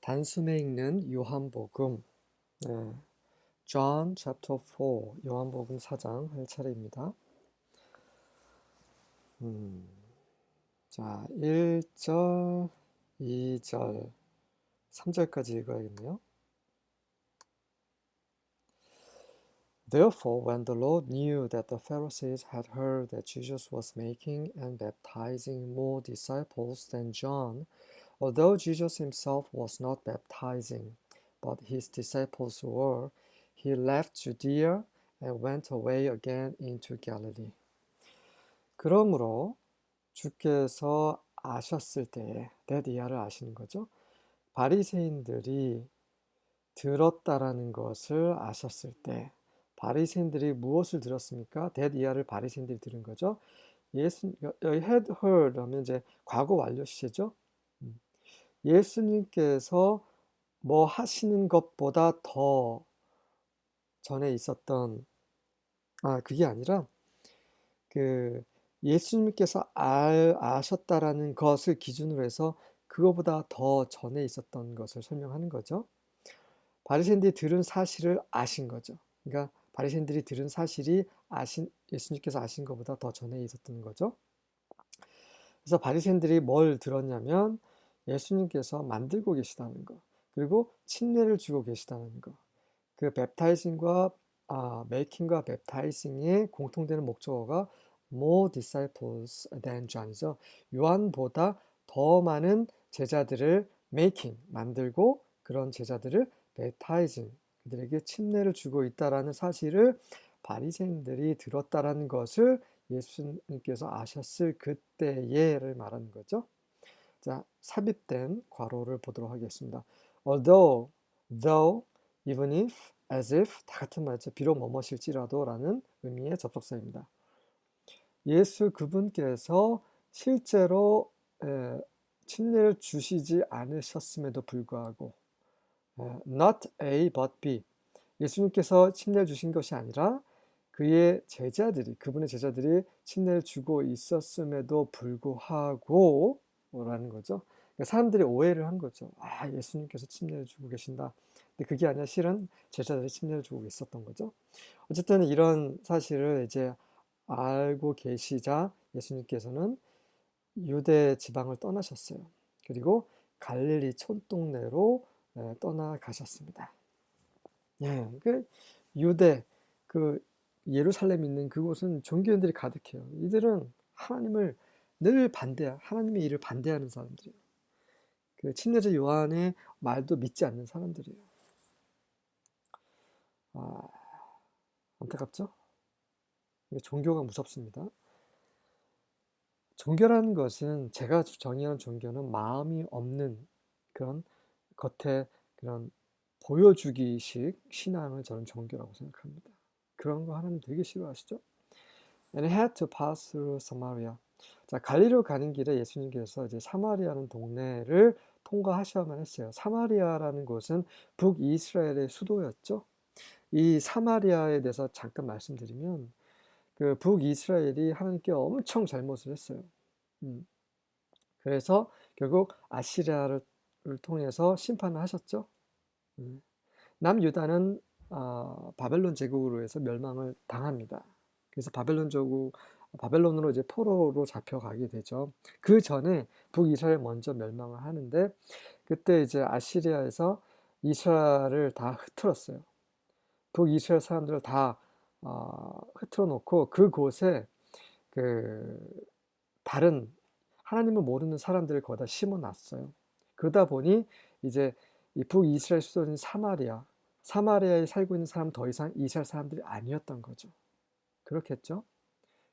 단숨에 읽는 요한복음, 네, John chapter 4, 요한복음 4장 할 차례입니다. 자, 1절, 2절, 3절까지 읽어야겠네요. Therefore, when the Lord knew that the Pharisees had heard that Jesus was making and baptizing more disciples than John, although Jesus himself was not baptizing, but his disciples were, he left Judea and went away again into Galilee. 그러므로 주께서 아셨을 때에, 데디아를 아시는 거죠. 바리새인들이 들었다라는 것을 아셨을 때, 바리새인들이 무엇을 들었습니까? 데디아를 바리새인들이 들은 거죠. 여기 had heard 하면 이제 과거 완료 시제죠. 예수님께서 뭐 하시는 것보다 더 전에 있었던, 그게 아니라 그 예수님께서 아셨다라는 것을 기준으로 해서 그거보다 더 전에 있었던 것을 설명하는 거죠. 바리새인들이 들은 사실을 아신 거죠. 그러니까 바리새인들이 들은 사실이 예수님께서 아신 것보다 더 전에 있었던 거죠. 그래서 바리새인들이 뭘 들었냐면 예수님께서 만들고 계시다는 거, 그리고 침례를 주고 계시다는 거. 그 웹타이징과 메이킹과 웹타이징의 공통되는 목적어가 more disciples than John이죠. 요한보다 더 많은 제자들을 making, 만들고 그런 제자들을 baptizing, 그들에게 침례를 주고 있다라는 사실을 바리새인들이 들었다라는 것을 예수님께서 아셨을 그때에를 말하는 거죠. 자, 삽입된 괄호를 보도록 하겠습니다. Although, though, even if, as if 다 같은 말이죠. 비록 뭐뭐실지라도 라는 의미의 접속사입니다. 예수 그분께서 실제로 침례를 주시지 않으셨음에도 불구하고 not A but B, 예수님께서 침례를 주신 것이 아니라 그의 제자들이, 그분의 제자들이 침례를 주고 있었음에도 불구하고 라는 거죠. 그러니까 사람들이 오해를 한 거죠. 예수님께서 침례를 주고 계신다. 근데 그게 아니라 실은 제자들이 침례를 주고 있었던 거죠. 어쨌든 이런 사실을 이제 알고 계시자 예수님께서는 유대 지방을 떠나셨어요. 그리고 갈릴리 촌동네로 떠나가셨습니다. 예, 유대, 그 예루살렘 있는 그곳은 종교인들이 가득해요. 이들은 하나님을 늘 하나님의 일을 반대하는 사람들이에요. 그 침례자 요한의 말도 믿지 않는 사람들이에요. 안타깝죠? 종교가 무섭습니다. 종교라는 것은, 제가 정의하는 종교는 마음이 없는 그런 겉에 그런 보여주기식 신앙을 저는 종교라고 생각합니다. 그런 거 하나님 되게 싫어하시죠? And he had to pass through Samaria. 자, 갈리로 가는 길에 예수님께서 이제 사마리아라는 동네를 통과하셔야만 했어요. 사마리아라는 곳은 북이스라엘의 수도였죠. 이 사마리아에 대해서 잠깐 말씀드리면, 그 북이스라엘이 하나님께 엄청 잘못을 했어요. 그래서 결국 아시리아를 통해서 심판을 하셨죠. 남유다는 바벨론 제국으로 해서 멸망을 당합니다. 그래서 바벨론으로 이제 포로로 잡혀가게 되죠. 그 전에 북이스라엘 먼저 멸망을 하는데, 그때 이제 아시리아에서 이스라엘을 다 흩틀었어요. 북이스라엘 사람들을 다 흩틀어 놓고 그곳에 그 다른 하나님을 모르는 사람들을 거기다 심어 놨어요. 그러다 보니 이제 이 북이스라엘 수도인 사마리아에 살고 있는 사람은 더 이상 이스라엘 사람들이 아니었던 거죠. 그렇겠죠?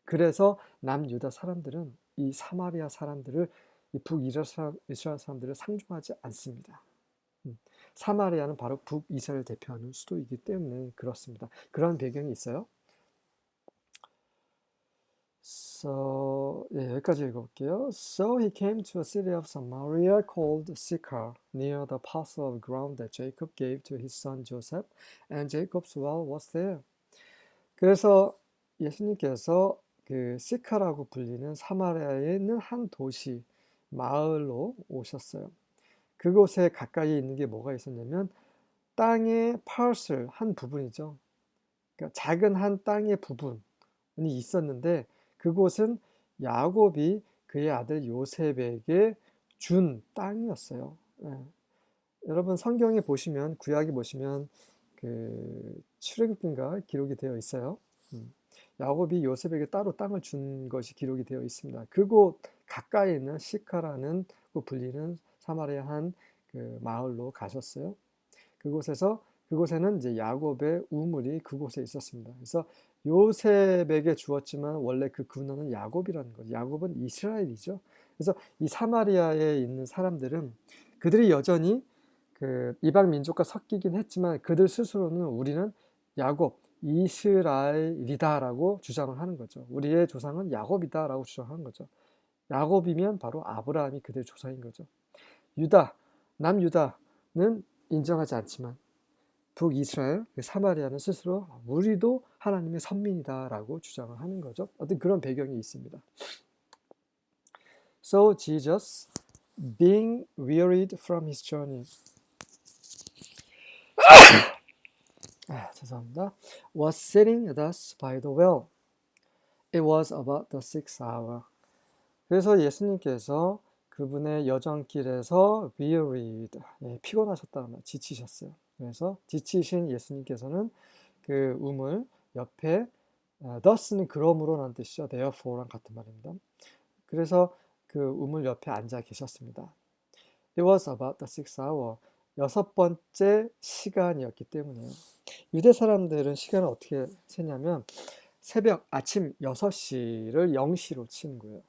그래서 남유다 사람들은 이 사마리아 사람들을, 이 북이스라엘 사람들을 상종하지 않습니다. 사마리아는 바로 북이스라엘 대표하는 수도이기 때문에 그렇습니다. 그런 배경이 있어요. 여기까지 읽어볼게요. So he came to a city of Samaria called Sychar, near the parcel of ground that Jacob gave to his son Joseph, and Jacob's well was there. 그래서 예수님께서 그 시카라고 불리는 사마리아에 있는 한 도시, 마을로 오셨어요. 그곳에 가까이 있는 게 뭐가 있었냐면 땅의 parcel 한 부분이죠. 그러니까 작은 한 땅의 부분이 있었는데 그곳은 야곱이 그의 아들 요셉에게 준 땅이었어요. 예. 여러분 성경에 보시면 구약에 보시면 그 출애굽기인가 기록이 되어 있어요. 야곱이 요셉에게 따로 땅을 준 것이 기록이 되어 있습니다. 그곳 가까이 있는 시카라는 불리는 사마리아 한 그 마을로 가셨어요. 그곳에는 이제 야곱의 우물이 그곳에 있었습니다. 그래서 요셉에게 주었지만 원래 그 근원은 야곱이라는 거죠. 야곱은 이스라엘이죠. 그래서 이 사마리아에 있는 사람들은 그들이 여전히 그 이방 민족과 섞이긴 했지만 그들 스스로는 우리는 야곱, 이스라엘이다라고 주장을 하는 거죠. 우리의 조상은 야곱이다라고 주장하는 거죠. 야곱이면 바로 아브라함이 그들의 조상인 거죠. 유다, 남유다는 인정하지 않지만 북이스라엘, 사마리아는 스스로 우리도 하나님의 선민이다라고 주장을 하는 거죠. 어떤 그런 배경이 있습니다. So Jesus, being wearied from his journey, 죄송합니다. was sitting thus by the well. It was about the 6th hour. 그래서 예수님께서 그분의 여정길에서 wearied, 피곤하셨다는 말, 지치셨어요. 그래서 지치신 예수님께서는 그 우물 옆에 thus는 그러므로라는 뜻이죠. therefore랑 같은 말입니다. 그래서 그 우물 옆에 앉아 계셨습니다. It was about the 6th hour. 6번째 시간이었기 때문이에요. 유대 사람들은 시간을 어떻게 세냐면 아침 6시를 0시로 치는 거예요.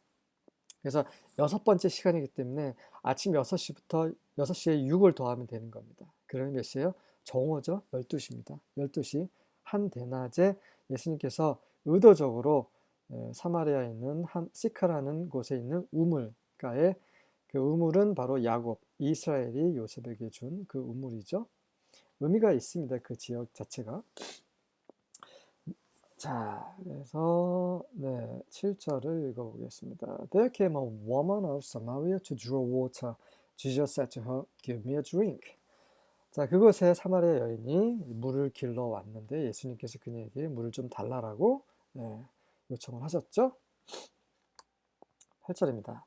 그래서 6번째 시간이기 때문에 아침 6시부터 6시에 6을 더하면 되는 겁니다. 그러면 몇 시예요? 정오죠. 12시입니다. 12시 한 대낮에 예수님께서 의도적으로 사마리아에 있는 시카라는 곳에 있는 우물가에, 그 우물은 바로 야곱, 이스라엘이 요셉에게 준 그 우물이죠. 의미가 있습니다. 그 지역 자체가. 자, 그래서 7절을 읽어보겠습니다. There came a woman of Samaria to draw water. Jesus said to her, Give me a drink. 자, 그곳에 사마리아 여인이 물을 길러 왔는데 예수님께서 그녀에게 물을 좀 달라라고 요청을 하셨죠. 8절입니다.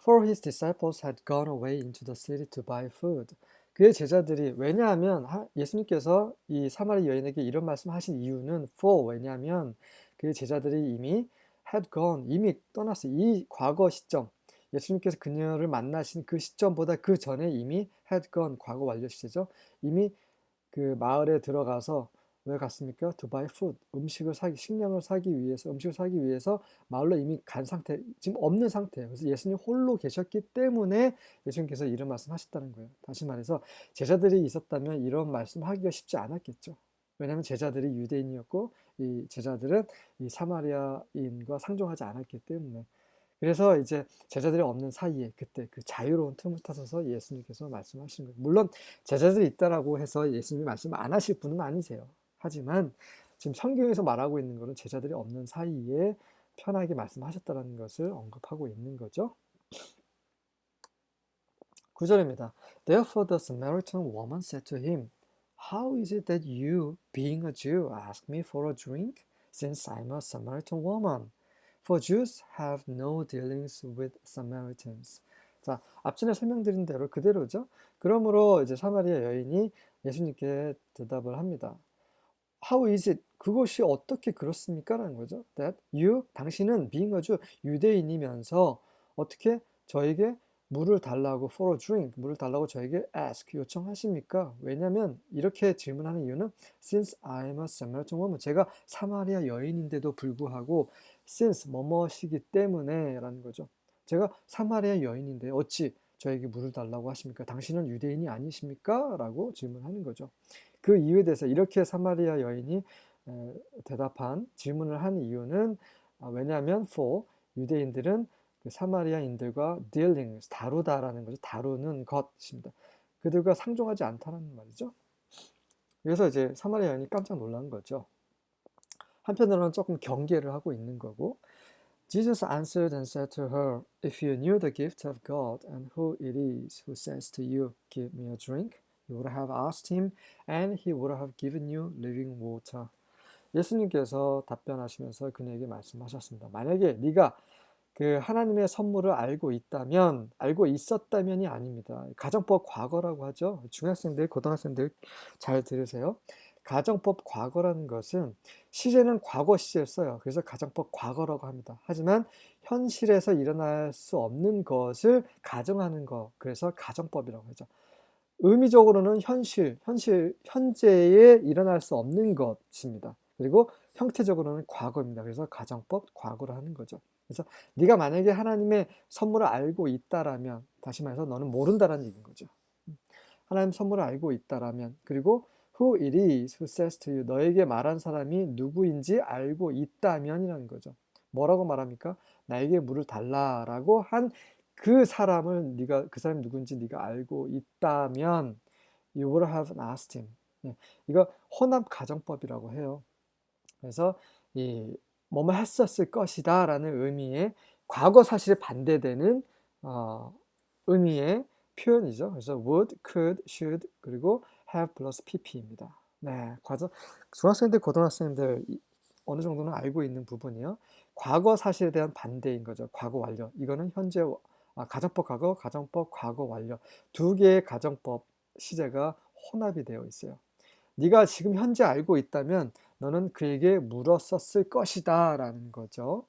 For his disciples had gone away into the city to buy food. 그의 제자들이, 왜냐하면 예수님께서 이 사마리 여인에게 이런 말씀하신 이유는 왜냐하면 그의 제자들이 이미 had gone, 이미 떠났어요. 이 과거 시점, 예수님께서 그녀를 만나신 그 시점보다 그 전에 이미 had gone, 과거 완료 시제죠. 이미 그 마을에 들어가서 왜 갔습니까? To buy food, 음식을 사기 위해서 마을로 이미 간 상태, 지금 없는 상태예요. 그래서 예수님 홀로 계셨기 때문에 예수님께서 이런 말씀하셨다는 거예요. 다시 말해서 제자들이 있었다면 이런 말씀하기가 쉽지 않았겠죠. 왜냐하면 제자들이 유대인이었고 이 제자들은 이 사마리아인과 상종하지 않았기 때문에. 그래서 이제 제자들이 없는 사이에 그때 그 자유로운 틈을 타서서 예수님께서 말씀하신 거예요. 물론 제자들이 있다라고 해서 예수님이 말씀 안 하실 분은 아니세요. 하지만 지금 성경에서 말하고 있는 것은 제자들이 없는 사이에 편하게 말씀하셨다는 것을 언급하고 있는 거죠. 9절입니다. Therefore the Samaritan woman said to him, How is it that you, being a Jew, ask me for a drink, since I'm a Samaritan woman? For Jews have no dealings with Samaritans. 자, 앞전에 설명드린 대로 그대로죠. 그러므로 이제 사마리아 여인이 예수님께 대답을 합니다. How is it? 그것이 어떻게 그렇습니까? 라는 거죠. That you, 당신은 being a Jew, 유대인이면서 어떻게 저에게 물을 달라고 for a drink, 물을 달라고 저에게 ask, 요청하십니까? 왜냐면 이렇게 질문하는 이유는 since I'm a Samaritan woman, 제가 사마리아 여인인데도 불구하고 since 뭐뭐시기 때문에 라는 거죠. 제가 사마리아 여인인데 어찌 저에게 물을 달라고 하십니까? 당신은 유대인이 아니십니까? 라고 질문하는 거죠. 그 이유에 대해서 이렇게 사마리아 여인이 질문을 한 이유는 왜냐하면 for 유대인들은 그 사마리아인들과 dealing, 다루다라는 거죠. 다루는 것입니다. 그들과 상종하지 않다는 말이죠. 그래서 이제 사마리아 여인이 깜짝 놀란 거죠. 한편으로는 조금 경계를 하고 있는 거고. Jesus answered and said to her, If you knew the gift of God and who it is who says to you, Give me a drink, you would have asked him, and he would have given you living water. 예수님께서 답변하시면서 그녀에게 말씀하셨습니다. 만약에 네가 그 하나님의 선물을 알고 있다면, 알고 있었다면이 아닙니다. 가정법 과거라고 하죠. 중학생들, 고등학생들 잘 들으세요. 가정법 과거라는 것은 시제는 과거 시제를 써요. 그래서 가정법 과거라고 합니다. 하지만 현실에서 일어날 수 없는 것을 가정하는 것, 그래서 가정법이라고 하죠. 의미적으로는 현재에 일어날 수 없는 것입니다. 그리고 형태적으로는 과거입니다. 그래서 가정법 과거로 하는 거죠. 그래서 네가 만약에 하나님의 선물을 알고 있다라면, 다시 말해서 너는 모른다라는 얘기인 거죠. 하나님 선물을 알고 있다라면, 그리고 who it is who says to you, 너에게 말한 사람이 누구인지 알고 있다면이라는 거죠. 뭐라고 말합니까? 나에게 물을 달라라고 한 그 사람을 그 사람이 누군지 네가 알고 있다면 you would have asked him. 이거 혼합 가정법이라고 해요. 그래서 이 뭐뭐 했었을 것이다 라는 의미의 과거 사실에 반대되는 의미의 표현이죠. 그래서 would, could, should, 그리고 have 플러스 pp입니다. 네, 중학생들, 고등학생들 어느 정도는 알고 있는 부분이요. 과거 사실에 대한 반대인 거죠. 과거 완료. 이거는 현재 가정법 과거, 가정법 과거 완료. 두 개의 가정법 시제가 혼합이 되어 있어요. 네가 지금 현재 알고 있다면 너는 그에게 물었었을 것이다 라는 거죠.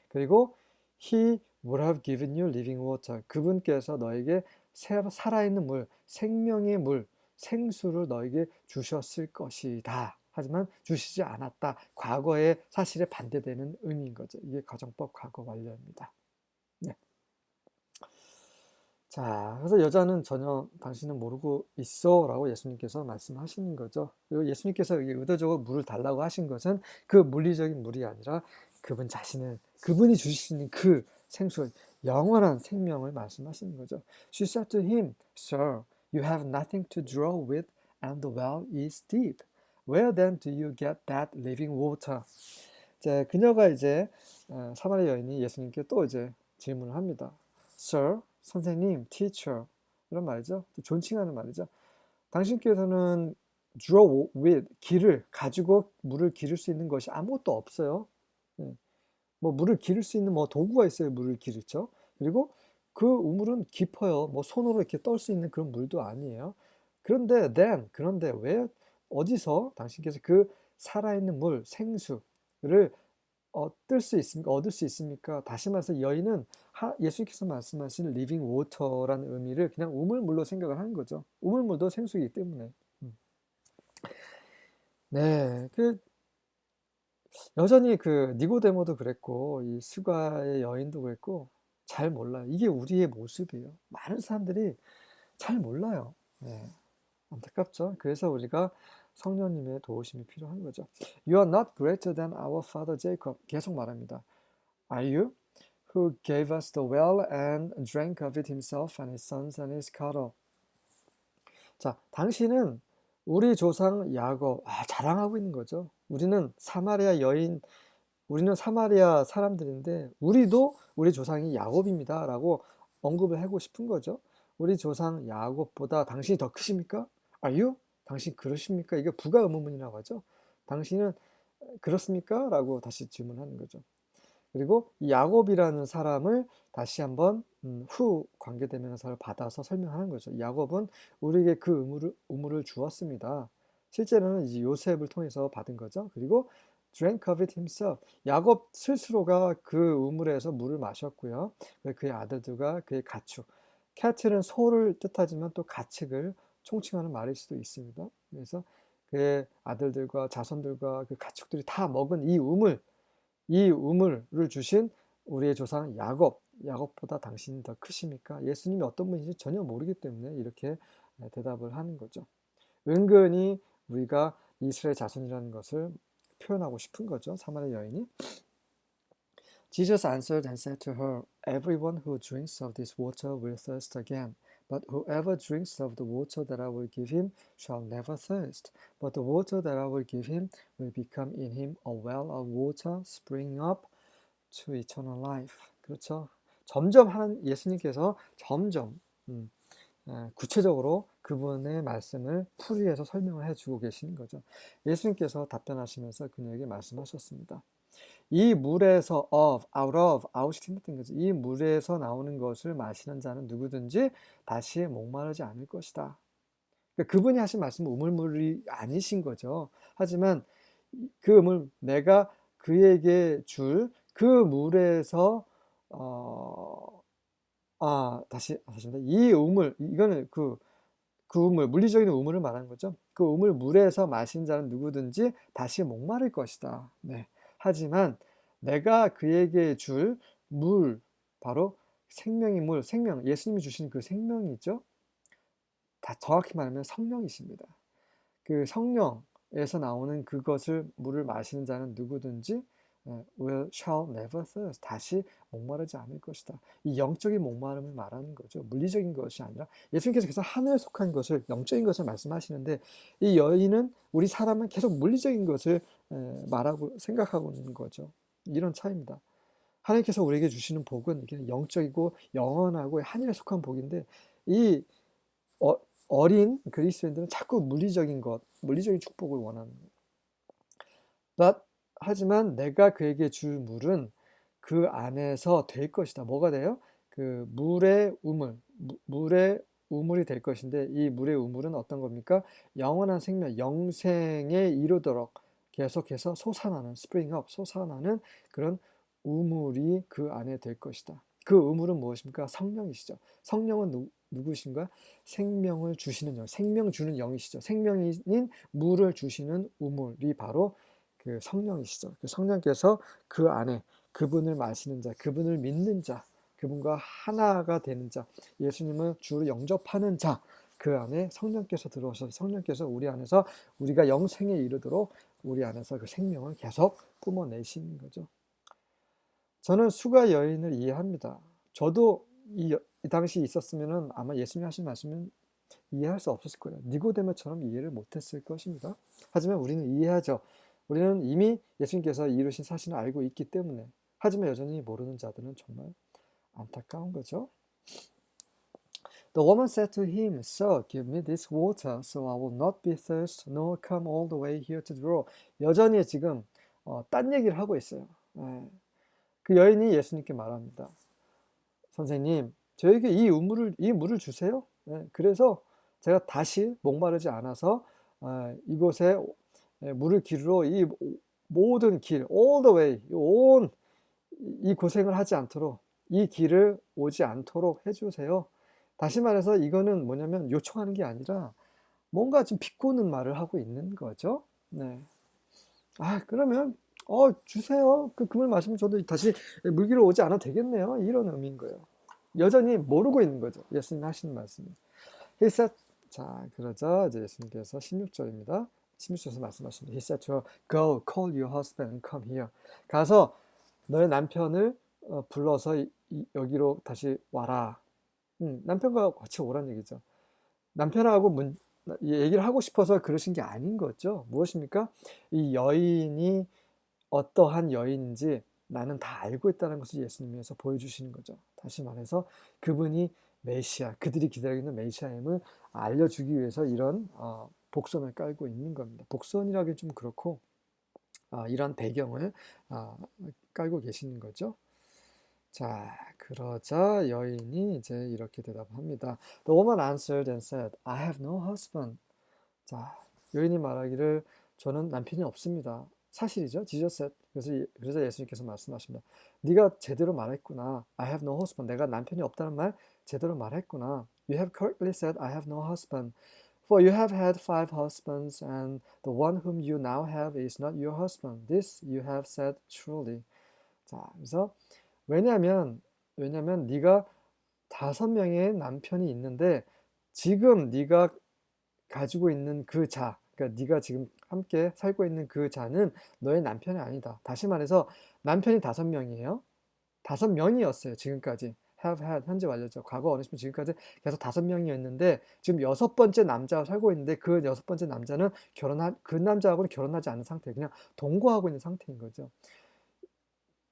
그리고 He would have given you living water. 그분께서 너에게 살아있는 물, 생명의 물, 생수를 너에게 주셨을 것이다. 하지만 주시지 않았다. 과거의 사실에 반대되는 의미인 거죠. 이게 가정법 과거 완료입니다. 네. 자, 그래서 여자는 전혀 당신은 모르고 있어 라고 예수님께서 말씀하시는 거죠. 그리고 예수님께서 의도적으로 물을 달라고 하신 것은 그 물리적인 물이 아니라 그분이 주실 수 있는 그 생수, 영원한 생명을 말씀하시는 거죠. She said to him, Sir, you have nothing to draw with and the well is deep. Where then do you get that living water? 이제 그녀가 사마리아 여인이 예수님께 또 질문을 합니다. Sir, 선생님, teacher 이런 말이죠. 또 존칭하는 말이죠. 당신께서는 draw with 가지고 물을 기를 수 있는 것이 아무것도 없어요. 뭐 물을 기를 수 있는 도구가 있어요. 물을 기르죠. 그리고 그 우물은 깊어요. 손으로 이렇게 떨 수 있는 그런 물도 아니에요. 그런데 왜 어디서 당신께서 그 살아있는 물, 생수를 얻을 수 있습니까? 다시 말해서 여인은 예수님께서 말씀하신 living water라는 의미를 그냥 우물물로 생각을 하는 거죠. 우물물도 생수이기 때문에. 네, 여전히 니고데모도 그랬고 이 수가의 여인도 그랬고 잘 몰라요. 이게 우리의 모습이에요. 많은 사람들이 잘 몰라요. 네, 안타깝죠. 그래서 우리가 성령님의 도우심이 필요한 거죠. You are not greater than our father Jacob. 계속 말합니다. Are you? Who gave us the well and drank of it himself and his sons and his cattle. 자, 당신은 우리 조상 야곱, 자랑하고 있는 거죠. 우리는 사마리아 사람들인데 우리도 우리 조상이 야곱입니다 라고 언급을 하고 싶은 거죠. 우리 조상 야곱보다 당신이 더 크십니까? Are you? 당신 그러십니까? 이게 부가 의문문이라고 하죠. 당신은 그렇습니까? 라고 다시 질문하는 거죠. 그리고 이 야곱이라는 사람을 다시 한번 후 관계대명사를 받아서 설명하는 거죠. 야곱은 우리에게 그 우물을 주었습니다. 실제로는 이제 요셉을 통해서 받은 거죠. 그리고 drank of it himself. 야곱 스스로가 그 우물에서 물을 마셨고요. 그의 아들들과 그의 가축. 캐틀은 소를 뜻하지만 또 가축을 총칭하는 말일 수도 있습니다. 그래서 그의 아들들과 자손들과 그 가축들이 다 먹은 이 우물을 주신 우리의 조상 야곱보다 당신이 더 크십니까? 예수님이 어떤 분인지 전혀 모르기 때문에 이렇게 대답을 하는 거죠. 은근히 우리가 이스라엘 자손이라는 것을 표현하고 싶은 거죠. 사마리아 여인이. Jesus answered and said to her, Everyone who drinks of this water will thirst again. But whoever drinks of the water that I will give him shall never thirst. But the water that I will give him will become in him a well of water springing up to eternal life. 그렇죠. 점점 예수님께서 점점 구체적으로 그분의 말씀을 풀이해서 설명을 해주고 계시는 거죠. 예수님께서 답변하시면서 그녀에게 말씀하셨습니다. 이 물에서 out of, out이 틀렸던 거죠. 이 물에서 나오는 것을 마시는 자는 누구든지 다시 목마르지 않을 것이다. 그러니까 그분이 하신 말씀은 우물물이 아니신 거죠. 하지만 그 물, 내가 그에게 줄 그 물에서 다시입니다. 이 우물, 이거는 그 우물, 물리적인 우물을 말하는 거죠. 그 우물 물에서 마신 자는 누구든지 다시 목마를 것이다. 네. 하지만 내가 그에게 줄 물, 바로 생명의 물, 생명, 예수님이 주신 그 생명이죠. 다 정확히 말하면 성령이십니다. 그 성령에서 나오는 그것을 물을 마시는 자는 누구든지 shall never thirst. 다시 목마르지 않을 것이다. 이 영적인 목마름을 말하는 거죠. 물리적인 것이 아니라 예수님께서 계속 하늘에 속한 것을 영적인 것을 말씀하시는데 이 여인은 우리 사람은 계속 물리적인 것을 말하고 생각하고 있는 거죠. 이런 차이입니다. 하나님께서 우리에게 주시는 복은 영적이고 영원하고 하늘에 속한 복인데 이 어린 그리스도인들은 자꾸 물리적인 것, 물리적인 축복을 원하는 거예요. 하지만 내가 그에게 줄 물은 그 안에서 될 것이다. 뭐가 돼요? 그 물의 우물, 물의 우물이 될 것인데 이 물의 우물은 어떤 겁니까? 영원한 생명, 영생에 이르도록 계속해서 솟아나는, spring up, 솟아나는 그런 우물이 그 안에 될 것이다. 그 우물은 무엇입니까? 성령이시죠. 성령은 누구신가? 생명을 주시는 영, 생명 주는 영이시죠. 생명인 물을 주시는 우물이 바로 그 성령이시죠. 그 성령께서 그 안에 그분을 마시는 자, 그분을 믿는 자, 그분과 하나가 되는 자, 예수님을 주로 영접하는 자, 그 안에 성령께서 들어오셔서 성령께서 우리 안에서 우리가 영생에 이르도록 우리 안에서 그 생명을 계속 뿜어내시는 거죠. 저는 수가 여인을 이해합니다. 저도 이 당시 있었으면 아마 예수님 하신 말씀은 이해할 수 없었을 거예요. 니고데모처럼 이해를 못했을 것입니다. 하지만 우리는 이해하죠. 우리는 이미 예수님께서 이루신 사실을 알고 있기 때문에. 하지만 여전히 모르는 자들은 정말 안타까운 거죠. The woman said to him, Sir, give me this water, so I will not be thirsty, nor come all the way here to draw. 여전히 지금 딴 얘기를 하고 있어요. 그 여인이 예수님께 말합니다. 선생님, 저에게 이 물을 주세요. 그래서 제가 다시 목마르지 않아서 이곳에 물을 기르러 이 모든 길, all the way, 이 고생을 하지 않도록 이 길을 오지 않도록 해주세요. 다시 말해서 이거는 뭐냐면 요청하는 게 아니라 뭔가 좀 비꼬는 말을 하고 있는 거죠. 네. 그러면 주세요. 그 물 마시면 저도 다시 물 기르러 오지 않아도 되겠네요. 이런 의미인 거예요. 여전히 모르고 있는 거죠. 예수님 하시는 말씀이. He said, 자, 그러자 이제 예수님께서 16절입니다. 16절에서 말씀하십니다. He said to her, Go, call your husband and come here. 가서 너의 남편을 불러서 여기로 다시 와라. 남편과 같이 오란 얘기죠. 남편하고 얘기를 하고 싶어서 그러신 게 아닌 거죠. 무엇입니까? 이 여인이 어떠한 여인인지 나는 다 알고 있다는 것을 예수님께서 보여주시는 거죠. 다시 말해서 그분이 메시아, 그들이 기다리고 있는 메시아임을 알려주기 위해서 이런 복선을 깔고 있는 겁니다. 복선이라기 좀 그렇고 이런 배경을 깔고 계시는 거죠. 자, 그러자 여인이 이제 이렇게 대답합니다. The woman answered and said, I have no husband. 자, 여인이 말하기를 저는 남편이 없습니다. 사실이죠. Jesus said. 그래서 예수님께서 말씀하십니다. 네가 제대로 말했구나. I have no husband. 내가 남편이 없다는 말 제대로 말했구나. You have correctly said I have no husband. For you have had 5 husbands, and the one whom you now have is not your husband. This you have said truly. 자, 그래서 왜냐면 네가 5명의 남편이 있는데 지금 네가 가지고 있는 그 자, 그러니까 네가 지금 함께 살고 있는 그 자는 너의 남편이 아니다. 다시 말해서 남편이 5명이에요. 5명이었어요. 지금까지. have had, 현재 완료죠. 과거 원하시면 지금까지 계속 5명이었는데 지금 6번째 남자와 살고 있는데 그 6번째 남자는 그 남자하고는 결혼하지 않은 상태, 그냥 동거하고 있는 상태인 거죠.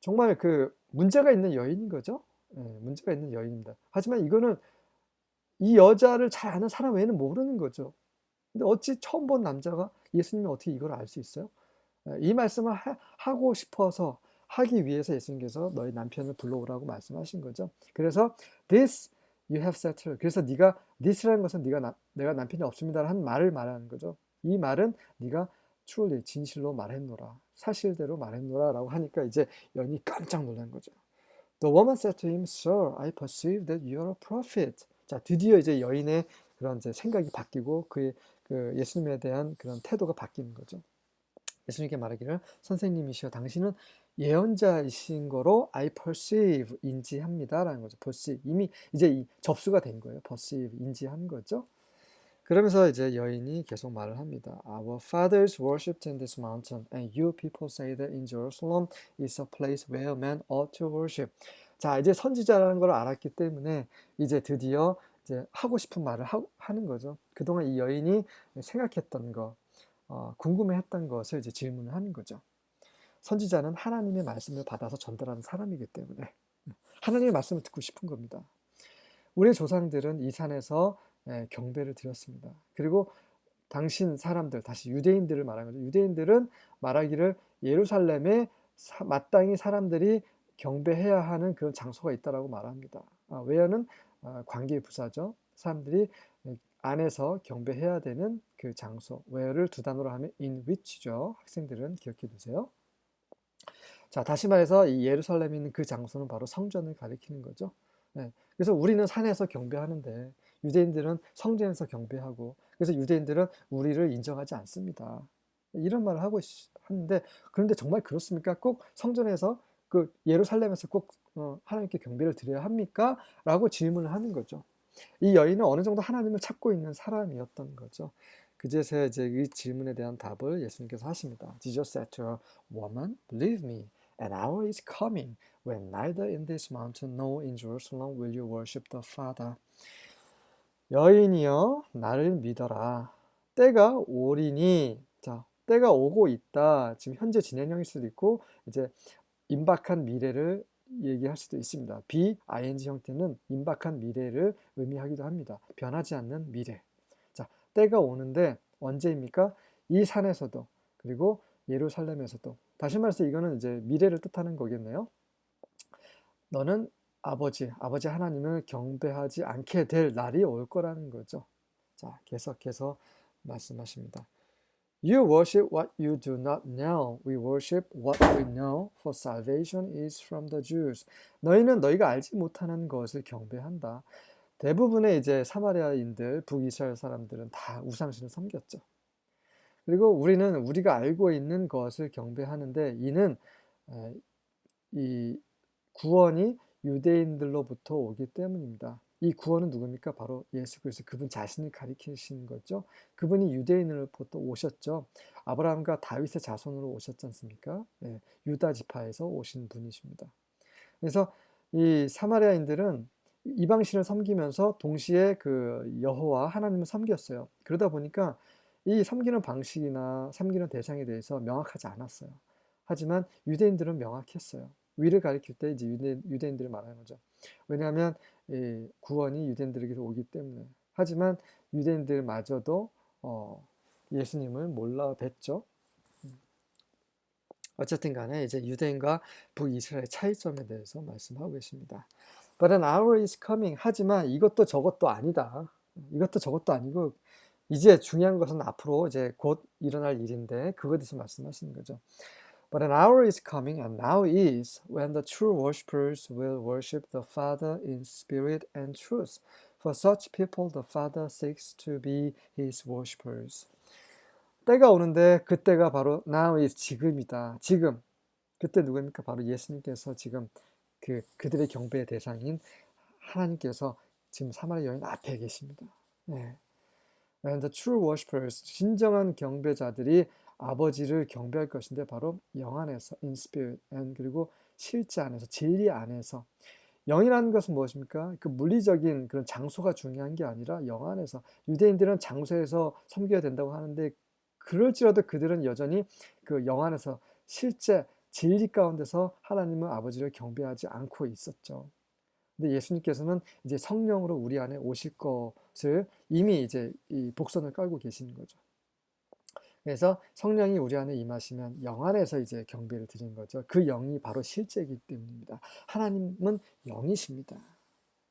정말 그 문제가 있는 여인인 거죠. 예, 문제가 있는 여인입니다. 하지만 이거는 이 여자를 잘 아는 사람 외에는 모르는 거죠. 근데 어찌 처음 본 남자가 예수님이 어떻게 이걸 알 수 있어요? 이 말씀을 하고 싶어서 하기 위해서 예수님께서 너희 남편을 불러오라고 말씀하신 거죠. 그래서 this you have settled. 그래서 네가 this라는 것은 내가 남편이 없습니다라는 한 말을 말하는 거죠. 이 말은 네가 truly 진실로 말했노라. 사실대로 말했노라라고 하니까 이제 여인이 깜짝 놀란 거죠. The woman said to him, Sir, I perceive that you are a prophet. 자, 드디어 이제 여인의 그런 이제 생각이 바뀌고 그의 그 예수님에 대한 그런 태도가 바뀌는 거죠. 예수님께 말하기를 선생님이시여 당신은 예언자이신 거로 I perceive 인지합니다라는 거죠. perceive 이미 이제 이 접수가 된 거예요. perceive 인지한 거죠. 그러면서 이제 여인이 계속 말을 합니다. Our fathers worshipped in this mountain, and you people say that in Jerusalem is a place where men ought to worship. 자, 이제 선지자라는 걸 알았기 때문에 이제 드디어 이제 하고 싶은 말을 하는 거죠. 그동안 이 여인이 생각했던 거, 궁금해했던 것을 이제 질문을 하는 거죠. 선지자는 하나님의 말씀을 받아서 전달하는 사람이기 때문에 하나님의 말씀을 듣고 싶은 겁니다. 우리 조상들은 이 산에서 경배를 드렸습니다. 그리고 당신 사람들, 다시 유대인들을 말하는 거죠. 유대인들은 말하기를 예루살렘에 마땅히 사람들이 경배해야 하는 그런 장소가 있다라고 말합니다. 왜냐하면 관계의 부사죠. 사람들이 안에서 경배해야 되는 그 장소, where를 두 단어로 하면 in which죠. 학생들은 기억해 두세요. 자, 다시 말해서 이 예루살렘에 있는 그 장소는 바로 성전을 가리키는 거죠. 네. 그래서 우리는 산에서 경배하는데 유대인들은 성전에서 경배하고 그래서 유대인들은 우리를 인정하지 않습니다. 이런 말을 하는데 그런데 정말 그렇습니까? 꼭 성전에서 그 예루살렘에서 꼭 하나님께 경배를 드려야 합니까? 라고 질문을 하는 거죠. 이 여인은 어느 정도 하나님을 찾고 있는 사람이었던 거죠. 그제서야 이제 이 질문에 대한 답을 예수님께서 하십니다. Jesus said to her, Woman, believe me, an hour is coming when neither in this mountain nor in Jerusalem will you worship the Father. 여인이여, 나를 믿어라. 때가 오리니, 자, 때가 오고 있다. 지금 현재 진행형일 수도 있고, 이제 임박한 미래를 얘기할 수도 있습니다. ing 형태는 임박한 미래를 의미하기도 합니다. 변하지 않는 미래. 자, 때가 오는데 언제입니까? 이 산에서도 그리고 예루살렘에서도. 다시 말해서 이거는 이제 미래를 뜻하는 거겠네요. 너는 아버지 하나님을 경배하지 않게 될 날이 올 거라는 거죠. 자, 계속해서 말씀하십니다. You worship what you do not know. We worship what we know, for salvation is from the Jews. 너희는 너희가 알지 못하는 것을 경배한다. 대부분의 이제 사마리아인들, 북이스라엘 사람들은 다 우상신을 섬겼죠. 그리고 우리는 우리가 알고 있는 것을 경배하는데 이는 이 구원이 유대인들로부터 오기 때문입니다. 이 구원은 누굽니까? 바로 예수 그리스도 그분 자신을 가리키시는 거죠. 그분이 유대인으로부터 오셨죠. 아브라함과 다윗의 자손으로 오셨지 않습니까? 네, 유다 지파에서 오신 분이십니다. 그래서 이 사마리아인들은 이방신을 섬기면서 동시에 그 여호와 하나님을 섬겼어요. 그러다 보니까 이 섬기는 방식이나 섬기는 대상에 대해서 명확하지 않았어요. 하지만 유대인들은 명확했어요. 위를 가리킬 때 이제 유대인들을 말하는 거죠. 왜냐하면 구원이 유대인들에게서 오기 때문에. 하지만 유대인들마저도 예수님을 몰라 뵀죠. 어쨌든 간에 이제 유대인과 북이스라엘의 차이점에 대해서 말씀하고 계십니다. But an hour is coming. 하지만 이것도 저것도 아니다. 이것도 저것도 아니고 이제 중요한 것은 앞으로 이제 곧 일어날 일인데 그거에 대해서 말씀하시는 거죠. But an hour is coming, and now is, when the true worshippers will worship the Father in spirit and truth. For such people the Father seeks to be his worshippers. 때가 오는데 그 때가 바로 now is 지금이다. 지금. 그때 누구입니까? 바로 예수님께서 지금 그들의 경배의 대상인 하나님께서 지금 사마리아 여인 앞에 계십니다. 네. And the true worshippers, 진정한 경배자들이 아버지를 경배할 것인데 바로 영 안에서, in spirit, and 그리고 실제 안에서, 진리 안에서. 영이라는 것은 무엇입니까? 그 물리적인 그런 장소가 중요한 게 아니라 영 안에서. 유대인들은 장소에서 섬겨야 된다고 하는데 그럴지라도 그들은 여전히 그 영 안에서 실제 진리 가운데서 하나님은 아버지를 경배하지 않고 있었죠. 근데 예수님께서는 이제 성령으로 우리 안에 오실 것을 이미 이제 이 복선을 깔고 계시는 거죠. 그래서 성령이 우리 안에 임하시면 영 안에서 이제 경배를 드리는 거죠. 그 영이 바로 실제이기 때문입니다. 하나님은 영이십니다.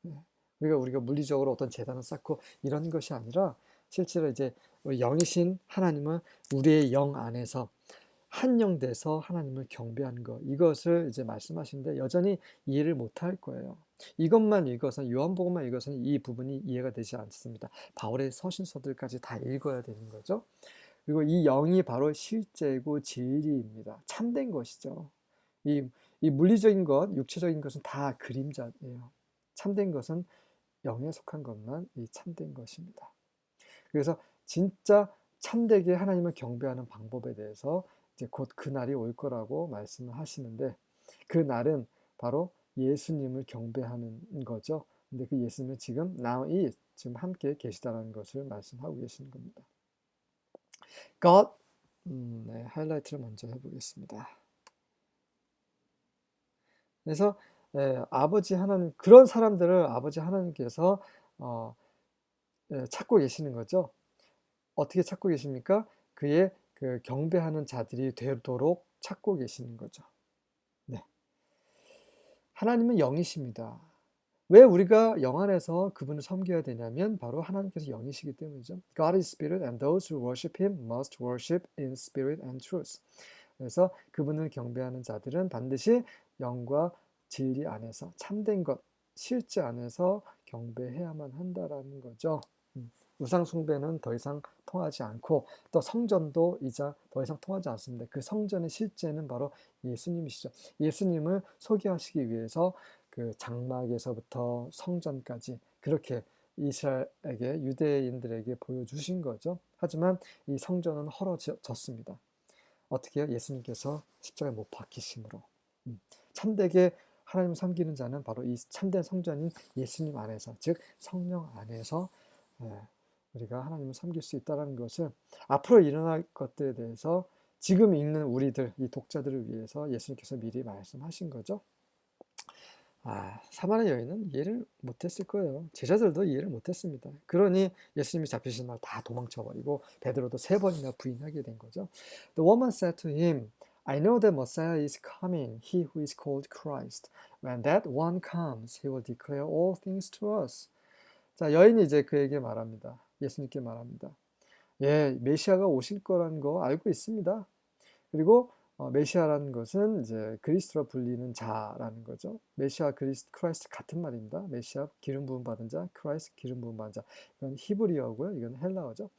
네. 우리가 물리적으로 어떤 재단을 쌓고 이런 것이 아니라 실제로 이제 영이신 하나님은 우리의 영 안에서 한영 돼서 하나님을 경배하는 것, 이것을 이제 말씀하시는데 여전히 이해를 못할 거예요. 이것만 읽어서, 요한복음만 읽어서는 이 부분이 이해가 되지 않습니다. 바울의 서신서들까지 다 읽어야 되는 거죠. 그리고 이 영이 바로 실제고 진리입니다. 참된 것이죠. 이, 이 물리적인 것, 육체적인 것은 다 그림자예요. 참된 것은 영에 속한 것만 이 참된 것입니다. 그래서 진짜 참되게 하나님을 경배하는 방법에 대해서 이제 곧 그 날이 올 거라고 말씀을 하시는데, 그 날은 바로 예수님을 경배하는 거죠. 근데 그 예수님은 지금 now is, 지금 함께 계시다는 것을 말씀하고 계시는 겁니다. God, 네, 하이라이트를 먼저 해보겠습니다. 그래서 아버지 하나님, 그런 사람들을 아버지 하나님께서 찾고 계시는 거죠. 어떻게 찾고 계십니까? 그의 그 경배하는 자들이 되도록 찾고 계시는 거죠. 네. 하나님은 영이십니다. 왜 우리가 영 안에서 그분을 섬겨야 되냐면 바로 하나님께서 영이시기 때문이죠. God is spirit and those who worship him must worship in spirit and truth. 그래서 그분을 경배하는 자들은 반드시 영과 진리 안에서 참된 것, 실제 안에서 경배해야만 한다라는 거죠. 우상 숭배는 더 이상 통하지 않고 또 성전도 이제 더 이상 통하지 않습니다. 그 성전의 실제는 바로 예수님이시죠. 예수님을 소개하시기 위해서 그 장막에서부터 성전까지 그렇게 이스라엘에게 유대인들에게 보여주신 거죠. 하지만 이 성전은 헐어졌습니다. 어떻게 해요? 예수님께서 십자가에 못 박히심으로. 참되게 하나님 섬기는 자는 바로 이 참된 성전인 예수님 안에서, 즉 성령 안에서 우리가 하나님을 섬길 수 있다는 것을 앞으로 일어날 것들에 대해서 지금 읽는 우리들, 이 독자들을 위해서 예수님께서 미리 말씀하신 거죠. 사마리아 여인은 이해를 못했을 거예요. 제자들도 이해를 못했습니다. 그러니 예수님이 잡히신 날 다 도망쳐버리고 베드로도 3번이나 부인하게 된 거죠. The woman said to him, I know that Messiah is coming, he who is called Christ. When that one comes, he will declare all things to us. 자, 여인이 이제 그에게 말합니다. 예수님께 말합니다. 예, 메시아가 오실 거라는 거 알고 있습니다. 그리고 메시아라는 것은 이제 그리스도라 불리는 자라는 거죠. 메시아 크라이스트 같은 말입니다. 메시아 기름 부음 받은 자, 크라이스트 기름 부음 받은 자. 이건 히브리어고요. 이건 헬라어죠.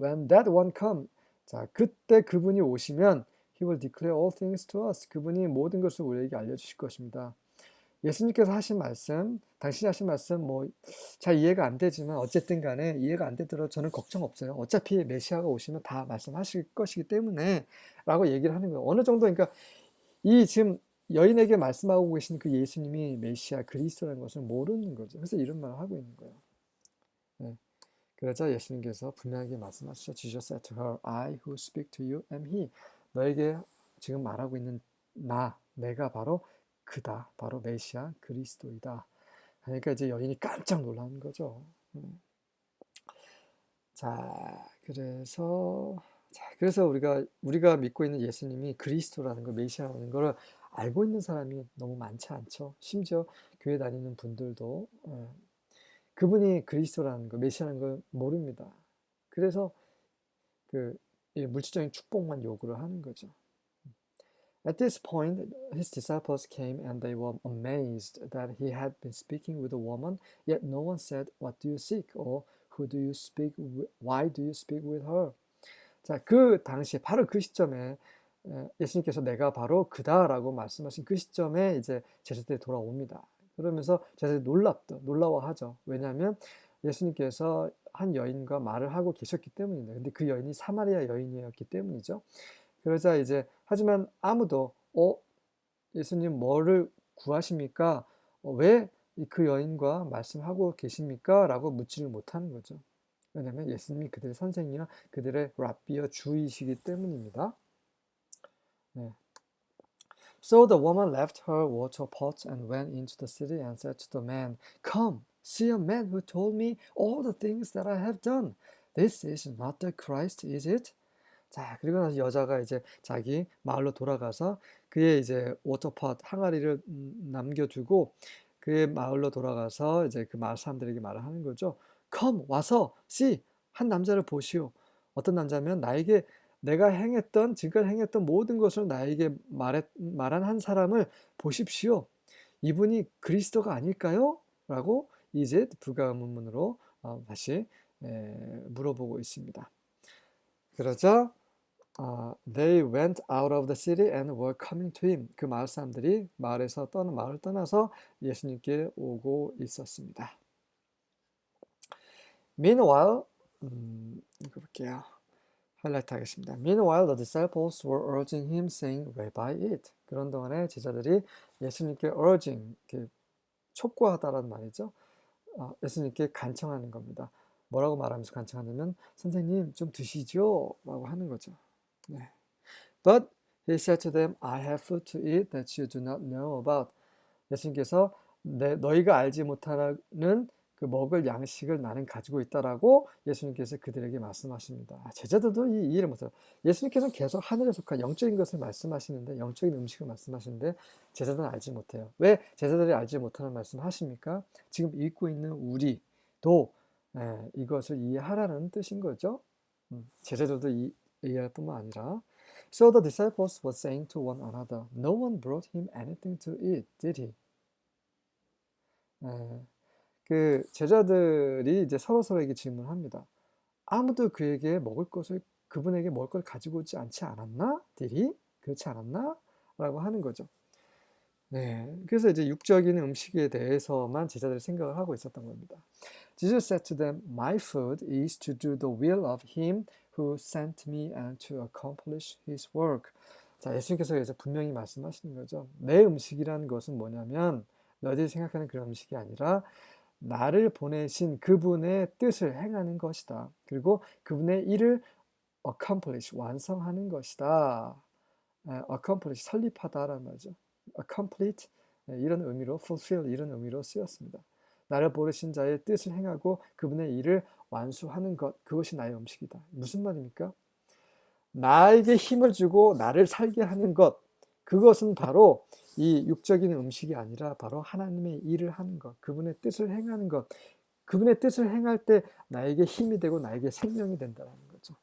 When that one come, 자, 그때 그분이 오시면 he will declare all things to us. 그분이 모든 것을 우리에게 알려주실 것입니다. 예수님께서 하신 말씀, 당신이 하신 말씀 뭐 잘 이해가 안 되지만 어쨌든 간에 이해가 안 되더라도 저는 걱정 없어요. 어차피 메시아가 오시면 다 말씀하실 것이기 때문에 라고 얘기를 하는 거예요. 어느 정도 그러니까 이 지금 여인에게 말씀하고 계신 그 예수님이 메시아 그리스도라는 것을 모르는 거죠. 그래서 이런 말을 하고 있는 거예요. 네. 그러자 예수님께서 분명하게 말씀하시죠. Jesus said to her, I who speak to you am he. 너에게 지금 말하고 있는 내가 바로 그다. 바로 메시아 그리스도이다. 그러니까 이제 여인이 깜짝 놀라는 거죠. 그래서 우리가 믿고 있는 예수님이 그리스도라는 거, 메시아라는 거를 알고 있는 사람이 너무 많지 않죠. 심지어 교회 다니는 분들도 그분이 그리스도라는 거, 메시아라는 걸 모릅니다. 그래서 그 물질적인 축복만 요구를 하는 거죠. At this point, his disciples came and they were amazed that he had been speaking with a woman, yet no one said, What do you seek? Or Who do you speak with? Why do you speak with her? 자, 그 당시에 바로 그 시점에 예수님께서 내가 바로 그다라고 말씀하신 그 시점에 이제 제자들이 돌아옵니다. 그러면서 제자들이 놀라워하죠. 왜냐하면 예수님께서 한 여인과 말을 하고 계셨기 때문입니다. 근데 그 여인이 사마리아 여인이었기 때문이죠. 그러자 이제 하지만 아무도 예수님 뭐를 구하십니까? 왜 그 여인과 말씀하고 계십니까? 라고 묻지를 못하는 거죠. 왜냐하면 예수님이 그들의 선생이나 그들의 랍비어 주이시기 때문입니다. 네. So the woman left her water pot and went into the city and said to the man, Come, see a man who told me all the things that I have done. This is not the Christ, is it? 자, 그리고 나서 여자가 이제 자기 마을로 돌아가서 그의 이제 워터폿 항아리를 남겨두고 그의 마을로 돌아가서 이제 그 마을 사람들에게 말을 하는 거죠. Come, 와서, see, 한 남자를 보시오. 어떤 남자면 나에게 내가 행했던, 지금까지 행했던 모든 것을 나에게 말한 한 사람을 보십시오. 이분이 그리스도가 아닐까요? 라고 이제 불가문문으로 다시 물어보고 있습니다. 그러자 they went out of the city and were coming to him. 그 마을 사람들이 마을을 떠나서 예수님께 오고 있었습니다. Meanwhile, 이거 볼게요. 하이라이트 하겠습니다. Meanwhile, the disciples were urging him, saying, Rabbi, eat. 그런 동안에 제자들이 예수님께 urging, 촉구하다라는 말이죠. 예수님께 간청하는 겁니다. 뭐라고 말하면서 간청하냐면 선생님 좀 드시죠 라고 하는 거죠. 네. But he said to them, I have food to eat that you do not know about. 예수님께서 너희가 알지 못하는 그 먹을 양식을 나는 가지고 있다라고 예수님께서 그들에게 말씀하십니다. 제자들도 이 이해를 못해요. 예수님께서는 계속 하늘에 속한 영적인 것을 말씀하시는데, 영적인 음식을 말씀하시는데 제자들은 알지 못해요. 왜 제자들이 알지 못하는 말씀을 하십니까? 지금 읽고 있는 우리도 이것을 이해하라는 뜻인 거죠. 제자들도 이해할 뿐만 아니라 So the disciples were saying to one another, No one brought him anything to eat, did he? 그 제자들이 이제 서로서로에게 질문합니다. 아무도 그분에게 먹을 걸 가지고 오지 않지 않았나? 그렇지 않았나? 라고 하는 거죠. 네, 그래서 이제 육적인 음식에 대해서만 제자들이 생각을 하고 있었던 겁니다. Jesus said to them, My food is to do the will of him who sent me and to accomplish his work. 자, 예수님께서 이제 분명히 말씀하시는 거죠. 내 음식이라는 것은 뭐냐면 너희들이 생각하는 그런 음식이 아니라 나를 보내신 그분의 뜻을 행하는 것이다. 그리고 그분의 일을 accomplish, 완성하는 것이다. accomplish, 설립하다라는 말이죠. complete, 이런 의미로, fulfill, 이런 의미로 쓰였습니다. 나를 보내신 자의 뜻을 행하고 그분의 일을 완수하는 것, 그것이 나의 음식이다. 무슨 말입니까? 나에게 힘을 주고 나를 살게 하는 것, 그것은 바로 이 육적인 음식이 아니라 바로 하나님의 일을 하는 것, 그분의 뜻을 행하는 것, 그분의 뜻을 행할 때 나에게 힘이 되고 나에게 생명이 된다는 거죠.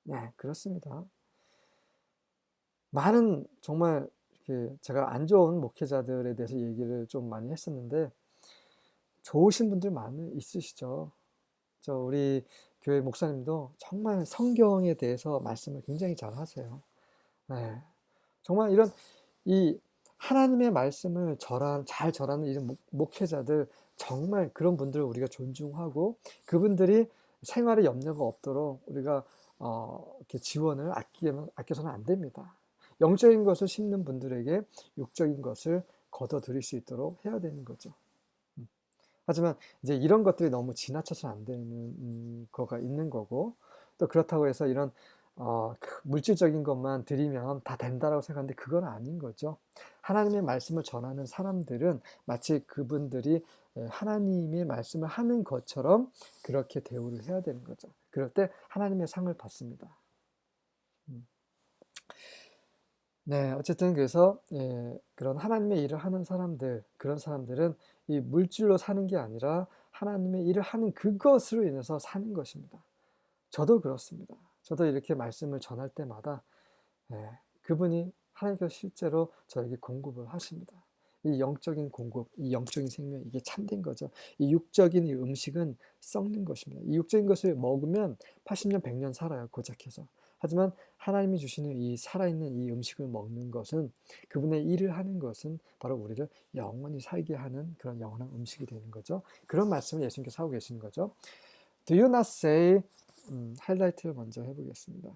네, 그렇습니다. 많은 정말 제가 안 좋은 목회자들에 대해서 얘기를 좀 많이 했었는데 좋으신 분들 많이 있으시죠. 우리 교회 목사님도 정말 성경에 대해서 말씀을 굉장히 잘 하세요. 네. 정말 이런 이 하나님의 말씀을 잘 전하는 이런 목회자들, 정말 그런 분들을 우리가 존중하고 그분들이 생활에 염려가 없도록 우리가 이렇게 지원을 아껴서는 안 됩니다. 영적인 것을 심는 분들에게 육적인 것을 거둬들일 수 있도록 해야 되는 거죠. 하지만 이제 이런 것들이 너무 지나쳐서는 안 되는 거가 있는 거고, 또 그렇다고 해서 이런 물질적인 것만 드리면 다 된다라고 생각하는데 그건 아닌 거죠. 하나님의 말씀을 전하는 사람들은 마치 그분들이 하나님의 말씀을 하는 것처럼 그렇게 대우를 해야 되는 거죠. 그럴 때 하나님의 상을 받습니다. 네, 어쨌든 그래서 그런 하나님의 일을 하는 사람들, 그런 사람들은 이 물질로 사는 게 아니라 하나님의 일을 하는 그것으로 인해서 사는 것입니다. 저도 그렇습니다. 저도 이렇게 말씀을 전할 때마다 그분이 하나님께서 실제로 저에게 공급을 하십니다. 이 영적인 공급, 이 영적인 생명, 이게 참된 거죠. 이 육적인 이 음식은 썩는 것입니다. 이 육적인 것을 먹으면 80년, 100년 살아요, 고작해서. 하지만 하나님이 주시는 이 살아있는 이 음식을 먹는 것은, 그분의 일을 하는 것은 바로 우리를 영원히 살게 하는 그런 영원한 음식이 되는 거죠. 그런 말씀을 예수님께서 하고 계시는 거죠. Do you not say, 하이라이트를 먼저 해보겠습니다.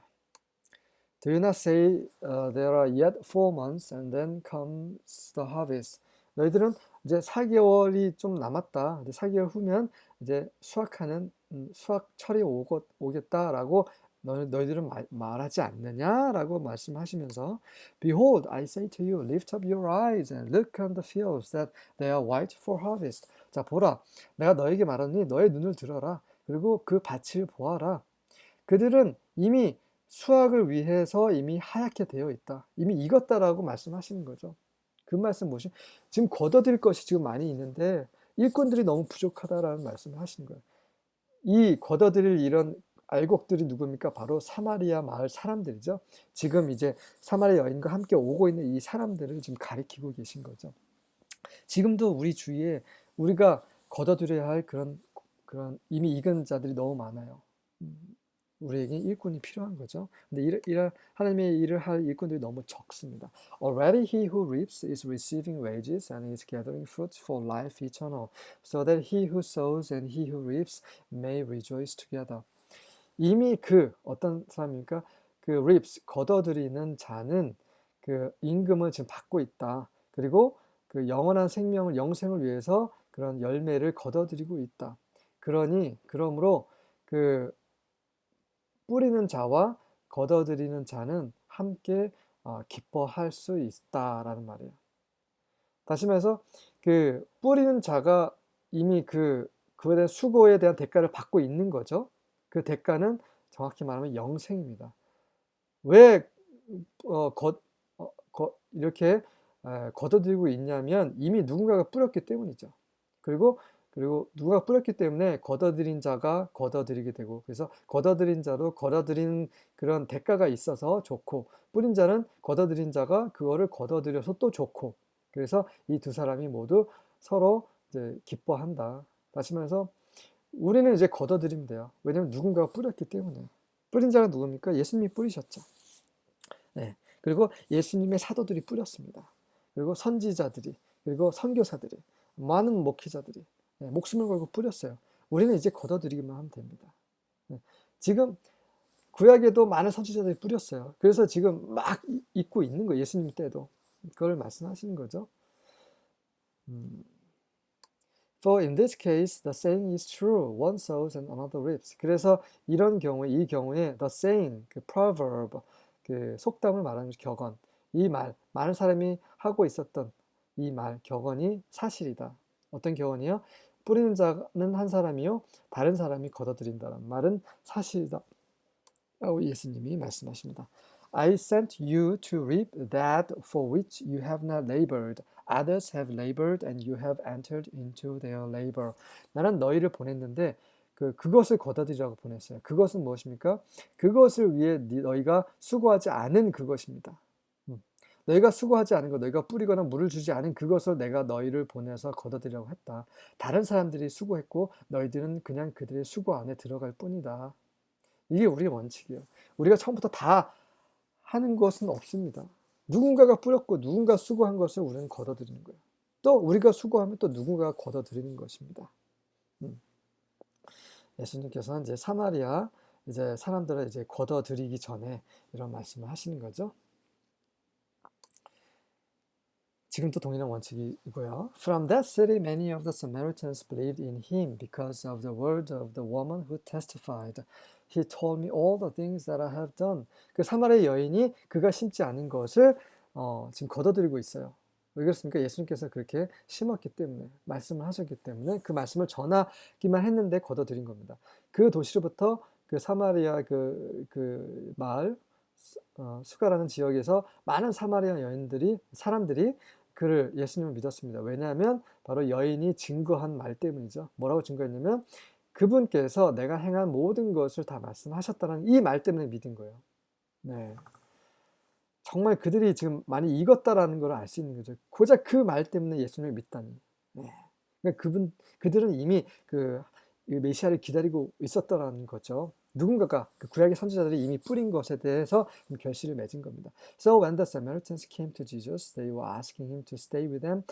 Do you not say there are yet 4 months and then comes the harvest? 너희들은 이제 4개월이 좀 남았다. 이제 4개월 후면 이제 수확철이 오겠다라고 너희들은 말하지 않느냐라고 말씀하시면서 Behold, I say to you, lift up your eyes and look on the fields that they are white for harvest. 자, 보라. 내가 너에게 말하니 너의 눈을 들어라. 그리고 그 밭을 보아라. 그들은 이미 수확을 위해서 이미 하얗게 되어 있다. 이미 익었다라고 말씀하시는 거죠. 그 말씀 뭐지? 지금 걷어들일 것이 지금 많이 있는데 일꾼들이 너무 부족하다라는 말씀을 하시는 거예요. 이 걷어들일 이런 알곡들이 누굽니까? 바로 사마리아 마을 사람들이죠. 지금 이제 사마리아 여인과 함께 오고 있는 이 사람들을 지금 가리키고 계신 거죠. 지금도 우리 주위에 우리가 걷어들여야 할 그런 이미 익은 자들이 너무 많아요. 우리에게 일꾼이 필요한 거죠. 근데 하나님의 일을 할 일꾼들이 너무 적습니다. Already he who reaps is receiving wages and is gathering fruit for life eternal, so that he who sows and he who reaps may rejoice together. 이미 어떤 사람입니까? reaps, 걷어들이는 자는 그 임금을 지금 받고 있다. 그리고 그 영원한 생명을, 영생을 위해서 그런 열매를 걷어들이고 있다. 그러므로 뿌리는 자와 걷어들이는 자는 함께 기뻐할 수 있다라는 말이에요. 다시 말해서 뿌리는 자가 이미 그에 대한 수고에 대한 대가를 받고 있는 거죠. 그 대가는 정확히 말하면 영생입니다. 왜 이렇게 걷어들이고 있냐면 이미 누군가가 뿌렸기 때문이죠. 그리고 누가 뿌렸기 때문에 걷어들인 자가 걷어들이게 되고, 그래서 걷어들인 자도 걷어들인 그런 대가가 있어서 좋고, 뿌린 자는 걷어들인 자가 그거를 걷어들여서 또 좋고, 그래서 이 두 사람이 모두 서로 이제 기뻐한다. 다시 말해서 우리는 이제 걷어들이면 돼요. 왜냐하면 누군가가 뿌렸기 때문에. 뿌린 자가 누굽니까? 예수님이 뿌리셨죠. 네. 그리고 예수님의 사도들이 뿌렸습니다. 그리고 선지자들이, 그리고 선교사들이, 많은 목회자들이 목숨을 걸고 뿌렸어요. 우리는 이제 걷어들이기만 하면 됩니다. 지금 구약에도 많은 선지자들이 뿌렸어요. 그래서 지금 막 있고 있는 거예요. 예수님 때도. 그걸 말씀하시는 거죠. For in this case, the saying is true. One sows and another reaps. 그래서 이 경우에 the saying, proverb, 속담을 말하는 격언. 이 말, 많은 사람이 하고 있었던 이 말, 격언이 사실이다. 어떤 격언이요? 뿌리는 자는 한 사람이요, 다른 사람이 걷어들인다는 말은 사실이다. 라고 예수님이 말씀하십니다. I sent you to reap that for which you have not labored. Others have labored and you have entered into their labor. 나는 너희를 보냈는데 그것을 걷어들이라고 보냈어요. 그것은 무엇입니까? 그것을 위해 너희가 수고하지 않은 그것입니다. 너희가 수고하지 않은 것, 너희가 뿌리거나 물을 주지 않은 그것을 내가 너희를 보내서 걷어들이라고 했다. 다른 사람들이 수고했고 너희들은 그냥 그들의 수고 안에 들어갈 뿐이다. 이게 우리의 원칙이에요. 우리가 처음부터 다 하는 것은 없습니다. 누군가가 뿌렸고 누군가 수고한 것을 우리는 걷어들이는 거예요. 또 우리가 수고하면 또 누군가가 걷어들이는 것입니다. 예수님께서는 이제 사마리아 이제 사람들을 이제 걷어들이기 전에 이런 말씀을 하시는 거죠. 지금도 동일한 원칙이고요. From that city, many of the Samaritans believed in him because of the word of the woman who testified. He told me all the things that I have done. 그 사마리아 여인이 그가 심지 않은 것을 지금 걷어들이고 있어요. 왜 그렇습니까? 예수님께서 그렇게 심었기 때문에, 말씀을 하셨기 때문에 그 말씀을 전하기만 했는데 걷어들인 겁니다. 그 도시로부터 그 사마리아 그 마을 수가라는 지역에서 많은 사마리아 사람들이 예수님을 믿었습니다. 왜냐하면 바로 여인이 증거한 말 때문이죠. 뭐라고 증거했냐면 그분께서 내가 행한 모든 것을 다 말씀하셨다는 이 말 때문에 믿은 거예요. 네. 정말 그들이 지금 많이 익었다라는 걸 알 수 있는 거죠. 고작 그 말 때문에 예수님을 믿다니. 네. 그러니까 그들은 이미 메시아를 기다리고 있었다라는 거죠. 누군가가 구약의 선지자들이 이미 뿌린 것에 대해서 결실을 맺은 겁니다. So when the Samaritans came to Jesus, they were asking him to stay with them,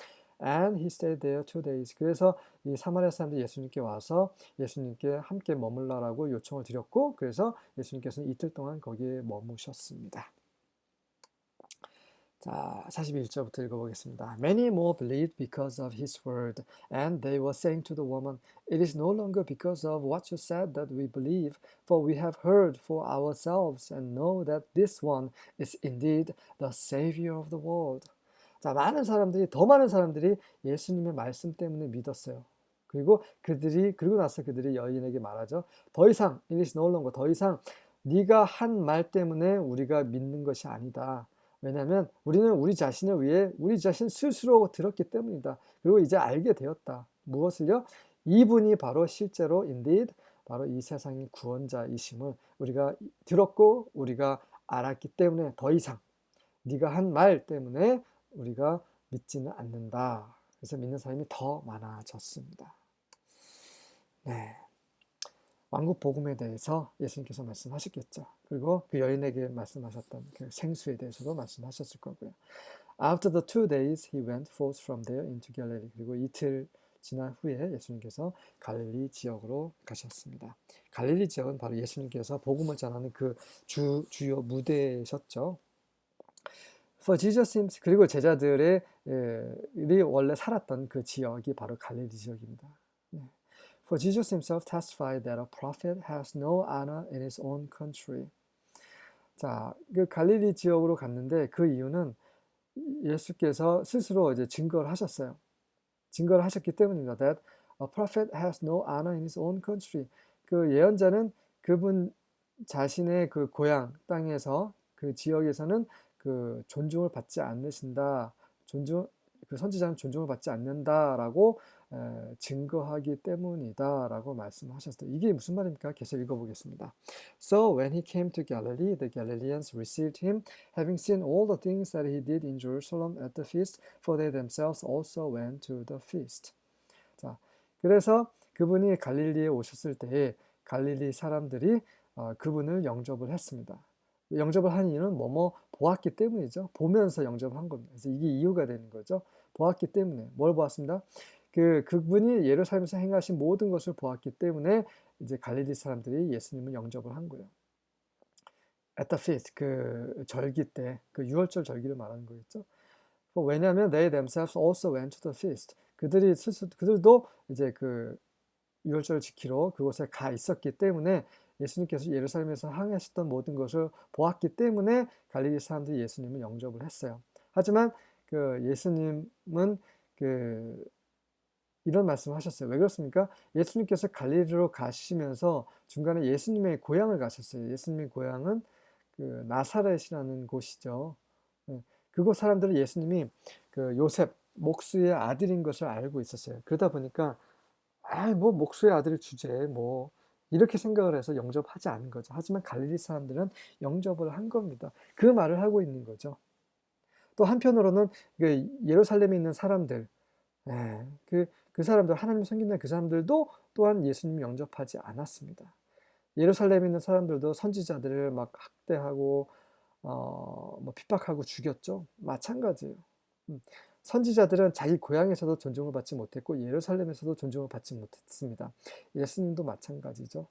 and he stayed there 2 days. 그래서 이 사마리아 사람들이 예수님께 와서 예수님께 함께 머물라라고 요청을 드렸고, 그래서 예수님께서는 이틀 동안 거기에 머무셨습니다. 자, 41절부터 읽어보겠습니다. Many more believed because of his word, and they were saying to the woman, It is no longer because of what you said that we believe, for we have heard for ourselves and know that this one is indeed the Savior of the world. 자, 더 많은 사람들이 예수님의 말씀 때문에 믿었어요. 그리고 나서 그들이 여인에게 말하죠. 더 이상, it is no longer, 더 이상 네가 한 말 때문에 우리가 믿는 것이 아니다. 왜냐하면 우리는 우리 자신을 위해 우리 자신 스스로 들었기 때문이다. 그리고 이제 알게 되었다. 무엇을요? 이분이 바로 실제로 indeed 바로 이 세상의 구원자이심을 우리가 들었고 우리가 알았기 때문에 더 이상 네가 한 말 때문에 우리가 믿지는 않는다. 그래서 믿는 사람이 더 많아졌습니다. 네. 왕국 복음에 대해서 예수님께서 말씀하셨겠죠. 그리고 그 여인에게 말씀하셨던 그 생수에 대해서도 말씀하셨을 거고요. After the 2 days, he went forth from there into Galilee. 그리고 이틀 지난 후에 예수님께서 갈릴리 지역으로 가셨습니다. 갈릴리 지역은 바로 예수님께서 복음을 전하는 그 주요 무대셨죠. For Jesus seems, 그리고 제자들의 원래 살았던 그 지역이 바로 갈릴리 지역입니다. For Jesus himself testified that a prophet has no honor in his own country. 자, 그 갈릴리 지역으로 갔는데 그 이유는 예수께서 스스로 이제 증거를 하셨어요. 증거를 하셨기 때문입니다. That a prophet has no honor in his own country. 그 예언자는 그분 자신의 그 고향 땅에서 그 지역에서는 그 존중을 받지 않으신다. 그 선지자는 존중을 받지 않는다라고 증거하기 때문이다라고 말씀하셨어요. 이게 무슨 말입니까? 계속 읽어보겠습니다. So when he came to Galilee, the Galileans received him, having seen all the things that he did in Jerusalem at the feast, for they themselves also went to the feast. 자, 그래서 그분이 갈릴리에 오셨을 때에 갈릴리 사람들이 그분을 영접을 했습니다. 영접을 한 이유는 보았기 때문이죠. 보면서 영접한 겁니다. 그래서 이게 이유가 되는 거죠. 보았기 때문에. 뭘 보았습니다? 그분이 예루살렘에서 행하신 모든 것을 보았기 때문에 이제 갈릴리 사람들이 예수님을 영접을 한 거예요. At the feast, 그 절기 때, 그 유월절 절기를 말하는 거겠죠. 왜냐하면 they themselves also went to the feast. 그들도 이제 그 유월절을 지키러 그곳에 가 있었기 때문에 예수님께서 예루살렘에서 행하셨던 모든 것을 보았기 때문에 갈릴리 사람들이 예수님을 영접을 했어요. 하지만 그 예수님은 이런 말씀을 하셨어요. 왜 그렇습니까? 예수님께서 갈릴리로 가시면서 중간에 예수님의 고향을 가셨어요. 예수님의 고향은 그 나사렛이라는 곳이죠. 그곳 사람들은 예수님이 그 요셉 목수의 아들인 것을 알고 있었어요. 그러다 보니까 뭐 목수의 아들 주제 뭐 이렇게 생각을 해서 영접하지 않은 거죠. 하지만 갈릴리 사람들은 영접을 한 겁니다. 그 말을 하고 있는 거죠. 또 한편으로는 예루살렘에 있는 사람들, 그 사람들, 하나님을 섬기는 그 사람들도 또한 예수님 영접하지 않았습니다. 예루살렘에 있는 사람들도 선지자들을 막 학대하고 뭐 핍박하고 죽였죠. 마찬가지예요. 선지자들은 자기 고향에서도 존중을 받지 못했고 예루살렘에서도 존중을 받지 못했습니다. 예수님도 마찬가지죠.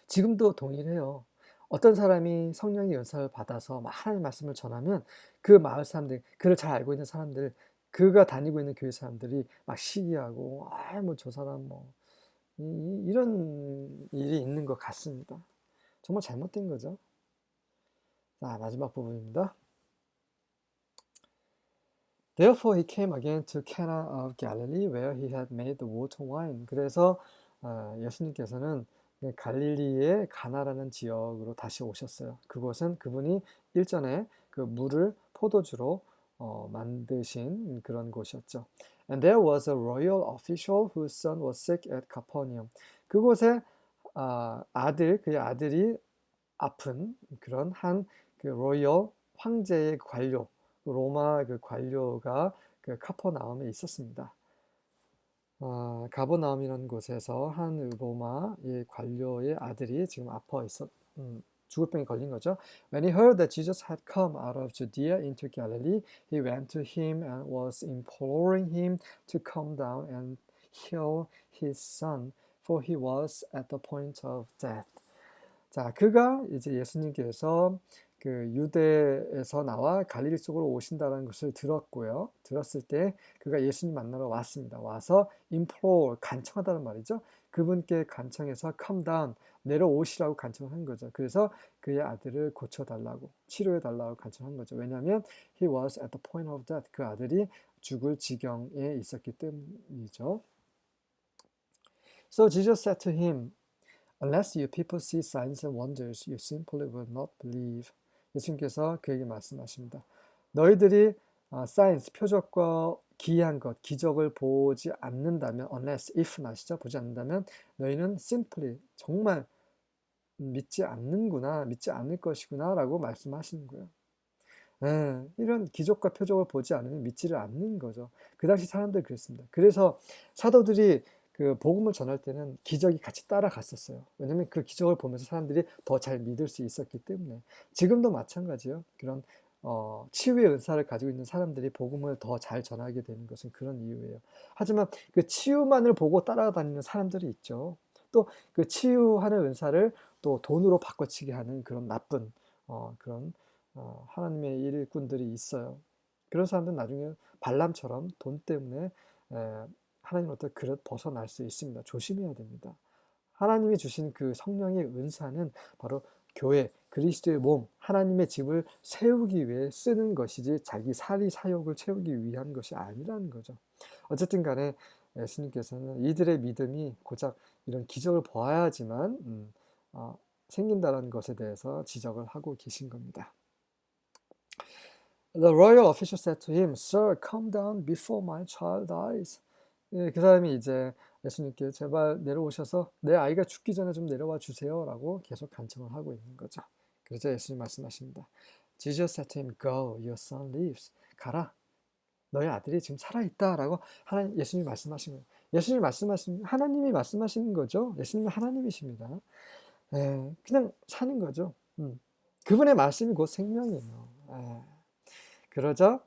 지금도 동일해요. 어떤 사람이 성령의 연사를 받아서 하나님의 말씀을 전하면 그 마을 사람들, 그를 잘 알고 있는 사람들, 그가 다니고 있는 교회 사람들이 막 시기하고 뭐 저 사람 이런 일이 있는 것 같습니다. 정말 잘못된 거죠. 자, 마지막 부분입니다. Therefore he came again to Cana of Galilee where he had made the water wine. 그래서 예수님께서는 갈릴리의 가나라는 지역으로 다시 오셨어요. 그곳은 그분이 일전에 그 물을 포도주로 만드신 그런 곳이었죠. And there was a royal official whose son was sick at Capernaum. 그곳에 그의 아들이 아픈 그런 그 로열 황제의 관료, 로마 그 관료가 그 카퍼나움에 있었습니다. 가버나움이라는 곳에서 한 로마의 관료의 아들이 지금 죽을 병에 걸린 거죠. When he heard that Jesus had come out of Judea into Galilee, he went to him and was imploring him to come down and heal his son, for he was at the point of death. 자, 그가 이제 예수님께서 그 유대에서 나와 갈릴리 쪽으로 오신다는 것을 들었고요. 들었을 때 그가 예수님 만나러 왔습니다. 와서 implore, 간청하다는 말이죠. 그분께 간청해서 come down, 내려오시라고 간청을 한 거죠. 그래서 그의 아들을 고쳐달라고, 치료해달라고 간청한 거죠. 왜냐하면 he was at the point of death. 그 아들이 죽을 지경에 있었기 때문이죠. So Jesus said to him, Unless you people see signs and wonders, you simply will not believe. 예수님께서 그에게 말씀하십니다. 너희들이 signs, 표적과 기이한 것, 기적을 보지 않는다면, unless, if 나시죠? 보지 않는다면 너희는 simply, 정말 믿지 않는구나, 믿지 않을 것이구나 라고 말씀하시는 거예요. 이런 기적과 표적을 보지 않으면 믿지를 않는 거죠. 그 당시 사람들이 그랬습니다. 그래서 사도들이 그 복음을 전할 때는 기적이 같이 따라갔었어요. 왜냐하면 그 기적을 보면서 사람들이 더 잘 믿을 수 있었기 때문에. 지금도 마찬가지예요. 그런 치유의 은사를 가지고 있는 사람들이 복음을 더 잘 전하게 되는 것은 그런 이유예요. 하지만 그 치유만을 보고 따라다니는 사람들이 있죠. 또 그 치유하는 은사를 또 돈으로 바꿔치기 하는 그런 나쁜 그런 하나님의 일꾼들이 있어요. 그런 사람들은 나중에 발람처럼 돈 때문에 하나님으로부터 그릇 벗어날 수 있습니다. 조심해야 됩니다. 하나님이 주신 그 성령의 은사는 바로 교회, 그리스도의 몸, 하나님의 집을 세우기 위해 쓰는 것이지 자기 사리 사욕을 채우기 위한 것이 아니라는 거죠. 어쨌든 간에 예수님께서는 이들의 믿음이 고작 이런 기적을 보아야지만 생긴다는 것에 대해서 지적을 하고 계신 겁니다. The royal official said to him, Sir, come down before my child dies. 예, 그 사람이 이제 예수님께 제발 내려오셔서 내 아이가 죽기 전에 좀 내려와 주세요 라고 계속 간청을 하고 있는 거죠. 그러자 예수님 말씀하십니다. Jesus said to him, Go, your son lives. 가라. 너의 아들이 지금 살아있다 라고 예수님이 말씀하신 거예요. 하나님이 말씀하시는 거죠. 예수님은 하나님이십니다. 그냥 사는 거죠. 그분의 말씀이 곧 생명이에요. 그러자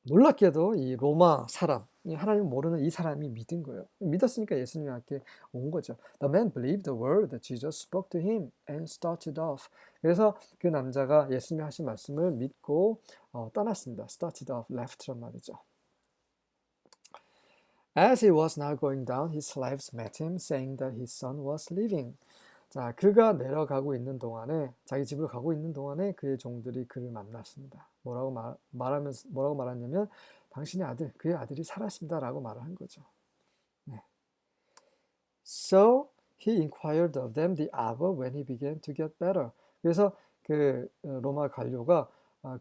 놀랍게도 이 로마 사람, 하나님 모르는 이 사람이 믿은 거예요. 믿었으니까 예수님 앞에 온 거죠. The man believed the word that Jesus spoke to him and started off. 그래서 그 남자가 예수님이 하신 말씀을 믿고 떠났습니다. started off, left란 말이죠. As he was now going down, his slaves met him, saying that his son was leaving. 자, 그가 내려가고 있는 동안에, 자기 집으로 가고 있는 동안에 그의 종들이 그를 만났습니다. 뭐라고 말하냐면, 당신의 아들, 그의 아들이 살았습니다. 라고 말을 한 거죠. 네. So he inquired of them the hour when he began to get better. 그래서 그 로마 관료가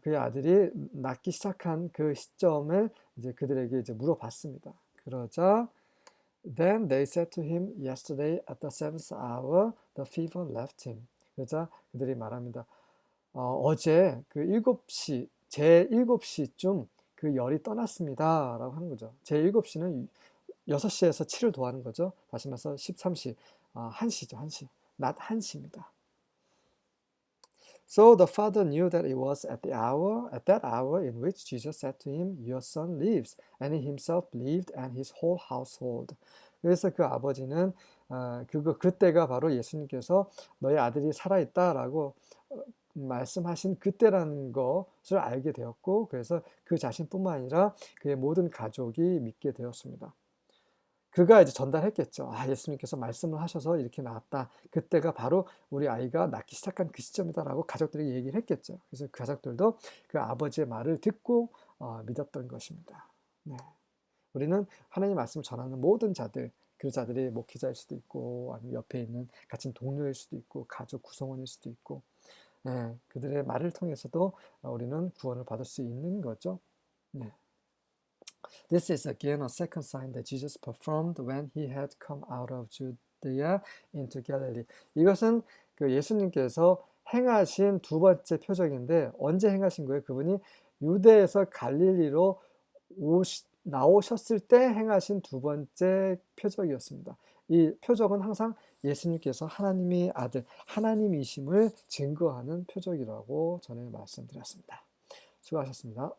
그의 아들이 낫기 시작한 그 시점을 이제 그들에게 이제 물어봤습니다. 그러자 Then they said to him, Yesterday at the seventh hour, the fever left him. 그러자 그들이 말합니다. 어제 그 7시, 제 7시쯤 그 열이 떠났습니다. 라고 하는 거죠. 제 7시는 6시에서 7을 더하는 거죠. 다시 말해서 13시, 1시죠, 1시. 낮 1시입니다. So the father knew that it was at that hour in which Jesus said to him, Your son lives. And he himself believed and his whole household. 그래서 그 아버지는 그때가 바로 예수님께서 너의 아들이 살아있다라고 말씀하신 그때라는 것을 알게 되었고, 그래서 그 자신뿐만 아니라 그의 모든 가족이 믿게 되었습니다. 그가 이제 전달했겠죠. 예수님께서 말씀을 하셔서 이렇게 나왔다. 그때가 바로 우리 아이가 낳기 시작한 그 시점이다라고 가족들에게 얘기를 했겠죠. 그래서 그 가족들도 그 아버지의 말을 듣고 믿었던 것입니다. 네. 우리는 하나님의 말씀을 전하는 모든 자들, 그 자들이 목회자일 수도 있고, 아니면 옆에 있는 같은 동료일 수도 있고, 가족 구성원일 수도 있고, 네. 그들의 말을 통해서도 우리는 구원을 받을 수 있는 거죠. 네. This is again a second sign that Jesus performed when he had come out of Judea into Galilee. 이것은 그 예수님께서 행하신 두 번째 표적인데 언제 행하신 거예요? 그분이 유대에서 갈릴리로 나오셨을 때 행하신 두 번째 표적이었습니다. 이 표적은 항상 예수님께서 하나님의 아들, 하나님이심을 증거하는 표적이라고 전에 말씀드렸습니다. 수고하셨습니다.